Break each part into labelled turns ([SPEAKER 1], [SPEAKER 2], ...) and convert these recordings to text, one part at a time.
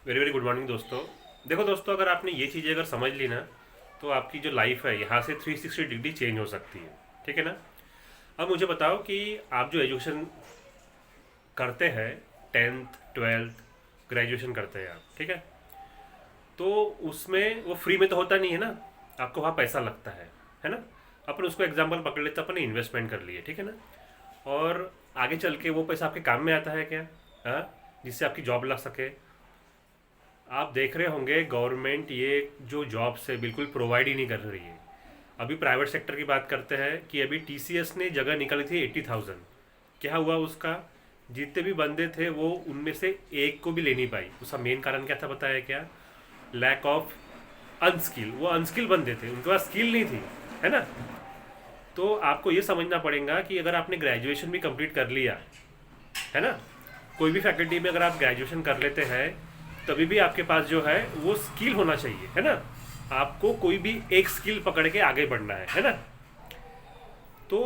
[SPEAKER 1] Very very good morning दोस्तों। देखो दोस्तों, अगर आपने ये चीज़ें अगर समझ ली ना, तो आपकी जो लाइफ है यहाँ से 360 डिग्री चेंज हो सकती है। ठीक है ना। अब मुझे बताओ कि आप जो एजुकेशन करते हैं, 10th 12th ग्रेजुएशन करते हैं आप, ठीक है, तो उसमें वो फ्री में तो होता नहीं है ना, आपको वहाँ पैसा लगता है ना। अपन उसको एग्जाम्पल पकड़ लेते, अपन ने इन्वेस्टमेंट कर लिए, ठीक है ना। और आगे चल के वो पैसा आपके काम में आता है क्या? हाँ, जिससे आपकी जॉब लग सके। आप देख रहे होंगे गवर्नमेंट ये जो जॉब्स है बिल्कुल प्रोवाइड ही नहीं कर रही है। अभी प्राइवेट सेक्टर की बात करते हैं कि अभी टीसीएस ने जगह निकाली थी 80,000। क्या हुआ उसका? जितने भी बंदे थे वो उनमें से एक को भी ले नहीं पाई। उसका मेन कारण क्या था बताया क्या? Lack of unskill. वो अनस्किल बंदे थे, उनके पास स्किल नहीं थी, है ना। तो आपको ये समझना पड़ेगा कि अगर आपने ग्रेजुएशन भी कंप्लीट कर लिया है ना, कोई भी फैकल्टी में अगर आप ग्रेजुएशन कर लेते हैं, तभी भी आपके पास जो है वो स्किल होना चाहिए, है ना। आपको कोई भी एक स्किल पकड़ के आगे बढ़ना है ना। तो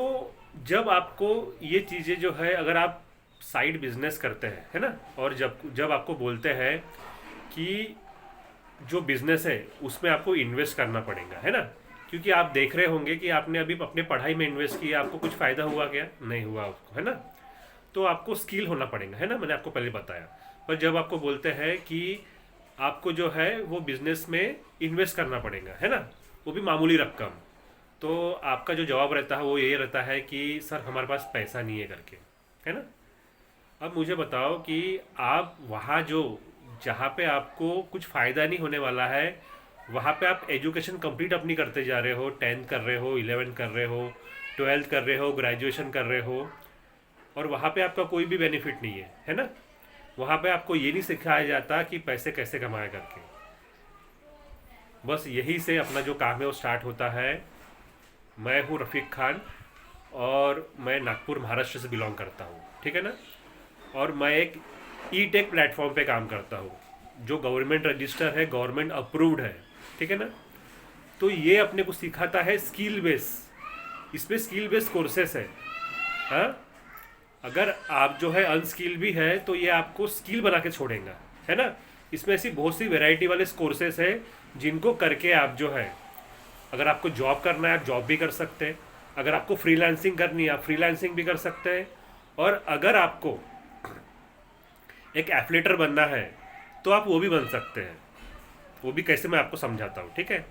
[SPEAKER 1] जब आपको ये चीज़ें जो है, अगर आप साइड बिजनेस करते हैं, है ना, और जब जब आपको बोलते हैं कि जो बिजनेस है उसमें आपको इन्वेस्ट करना पड़ेगा, है ना। क्योंकि आप देख रहे होंगे कि आपने अभी अपने पढ़ाई में इन्वेस्ट किया, आपको कुछ फ़ायदा हुआ क्या? नहीं हुआ उसको, है ना। तो आपको स्किल होना पड़ेगा, है ना, मैंने आपको पहले बताया। पर जब आपको बोलते हैं कि आपको जो है वो बिजनेस में इन्वेस्ट करना पड़ेगा, है ना, वो भी मामूली रकम, तो आपका जो जवाब रहता है वो ये रहता है कि सर हमारे पास पैसा नहीं है करके, है ना। अब मुझे बताओ कि आप वहाँ जो जहाँ पे आपको कुछ फ़ायदा नहीं होने वाला है, वहाँ पे आप एजुकेशन कंप्लीट अपनी करते जा रहे हो, 10th कर रहे हो, 11th कर रहे हो, 12th कर रहे हो, ग्रेजुएशन कर रहे हो, और वहाँ पे आपका कोई भी बेनिफिट नहीं है ना। वहाँ पे आपको ये नहीं सिखाया जाता कि पैसे कैसे कमाया करके। बस यही से अपना जो काम है वो स्टार्ट होता है। मैं हूँ रफ़ीक खान, और मैं नागपुर महाराष्ट्र से बिलोंग करता हूँ, ठीक है ना। और मैं एक ई टेक प्लेटफॉर्म पे काम करता हूँ, जो गवर्नमेंट रजिस्टर है, गवर्नमेंट अप्रूव्ड है, ठीक है ना। तो ये अपने को सिखाता है स्किल बेस। इसमें स्किल बेस कोर्सेस है। हाँ, अगर आप जो है अनस्किल भी है तो ये आपको स्किल बना के छोड़ेगा, है ना। इसमें ऐसी बहुत सी वैरायटी वाले कोर्सेस है जिनको करके आप जो है, अगर आपको जॉब करना है आप जॉब भी कर सकते हैं, अगर आपको फ्रीलांसिंग करनी है आप फ्रीलांसिंग भी कर सकते हैं, और अगर आपको एक एफलेटर बनना है तो आप वो भी बन सकते हैं। वो भी कैसे, मैं आपको समझाता हूँ, ठीक है।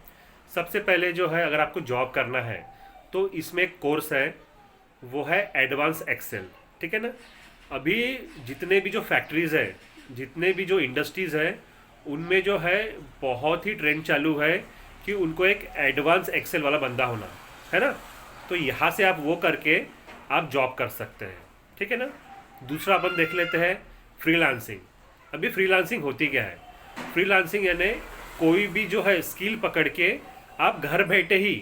[SPEAKER 1] सबसे पहले जो है, अगर आपको जॉब करना है तो इसमें एक कोर्स है, वो है एडवांस एक्सेल, ठीक है ना। अभी जितने भी जो फैक्ट्रीज़ है, जितने भी जो इंडस्ट्रीज़ है, उनमें जो है बहुत ही ट्रेंड चालू है कि उनको एक एडवांस एक्सेल वाला बंदा होना, है ना। तो यहाँ से आप वो करके आप जॉब कर सकते हैं, ठीक है ना। दूसरा अपन देख लेते हैं फ्रीलांसिंग। अभी फ्रीलांसिंग होती क्या है? फ्रीलांसिंग यानी कोई भी जो है स्किल पकड़ के आप घर बैठे ही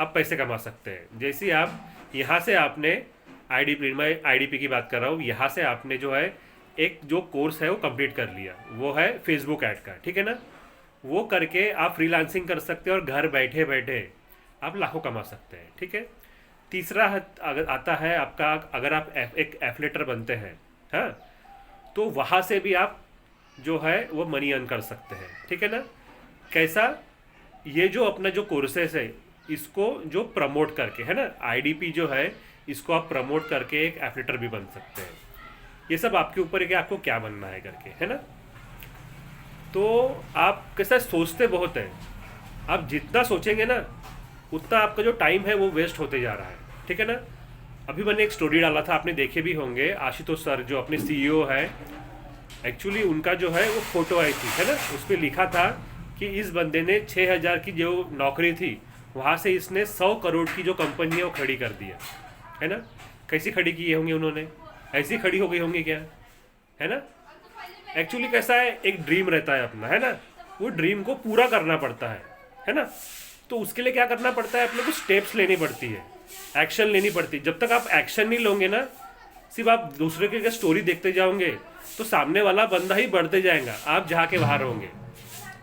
[SPEAKER 1] आप पैसे कमा सकते हैं। जैसे आप यहाँ से आपने आईडीपी, मैं आईडीपी की बात कर रहा हूँ, यहाँ से आपने जो है एक जो कोर्स है वो कंप्लीट कर लिया, वो है फेसबुक ऐड का, ठीक है ना। वो करके आप फ्रीलांसिंग कर सकते हैं और घर बैठे बैठे आप लाखों कमा सकते हैं, ठीक है। तीसरा अगर आता है आपका, अगर आप एक एफलेटर बनते हैं, हाँ, तो वहाँ से भी आप जो है वो मनी अर्न कर सकते हैं, ठीक है ना। कैसा? ये जो अपना जो कोर्सेस है इसको जो प्रमोट करके, है ना, आईडीपी जो है इसको आप प्रमोट करके एक एफलेटर भी बन सकते हैं। ये सब आपके ऊपर है कि आपको क्या बनना है करके, है ना। तो आप कैसा सोचते बहुत है, आप जितना सोचेंगे ना उतना आपका जो टाइम है वो वेस्ट होते जा रहा है, ठीक है ना। अभी मैंने एक स्टोरी डाला था, आपने देखे भी होंगे, आशुतोष सर जो अपने सीईओ है, एक्चुअली उनका जो है वो फोटो आई थी, है ना। उस पर लिखा था कि इस बंदे ने 6,000 की जो नौकरी थी वहाँ से इसने 100 करोड़ की जो कंपनी है वो खड़ी कर दी है ना। कैसी खड़ी की होंगी उन्होंने? ऐसी खड़ी हो गई होंगी क्या, है ना। एक्चुअली कैसा है, एक ड्रीम रहता है अपना, है ना, वो ड्रीम को पूरा करना पड़ता है ना। तो उसके लिए क्या करना पड़ता है, अपने को स्टेप्स लेनी पड़ती है, एक्शन लेनी पड़ती है। जब तक आप एक्शन नहीं लोगे ना, सिर्फ आप दूसरे के स्टोरी देखते जाओगे तो सामने वाला बंदा ही बढ़ते जाएगा, आप जहाँ के बाहर होंगे।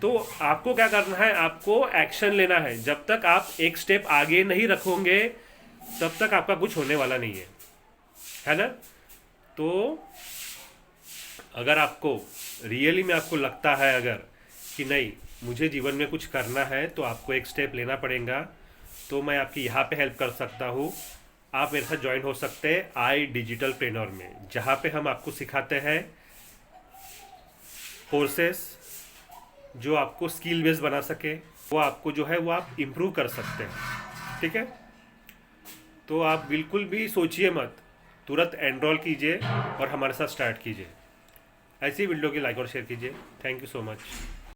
[SPEAKER 1] तो आपको क्या करना है, आपको एक्शन लेना है। जब तक आप एक स्टेप आगे नहीं रखोगे तब तक आपका कुछ होने वाला नहीं है ना। तो अगर आपको रियली में आपको लगता है अगर कि नहीं मुझे जीवन में कुछ करना है तो आपको एक स्टेप लेना पड़ेगा, तो मैं आपकी यहाँ पे हेल्प कर सकता हूँ। आप मेरे साथ ज्वाइन हो सकते हैं आई डिजिटल ट्रेनर में, जहाँ पे हम आपको सिखाते हैं कोर्सेस जो आपको स्किल बेस्ड बना सके, वो आपको जो है वो आप इम्प्रूव कर सकते हैं। ठीक है, तो आप बिल्कुल भी सोचिए मत, तुरंत एनरोल कीजिए और हमारे साथ स्टार्ट कीजिए। ऐसी वीडियो की लाइक और शेयर कीजिए। Thank you so much.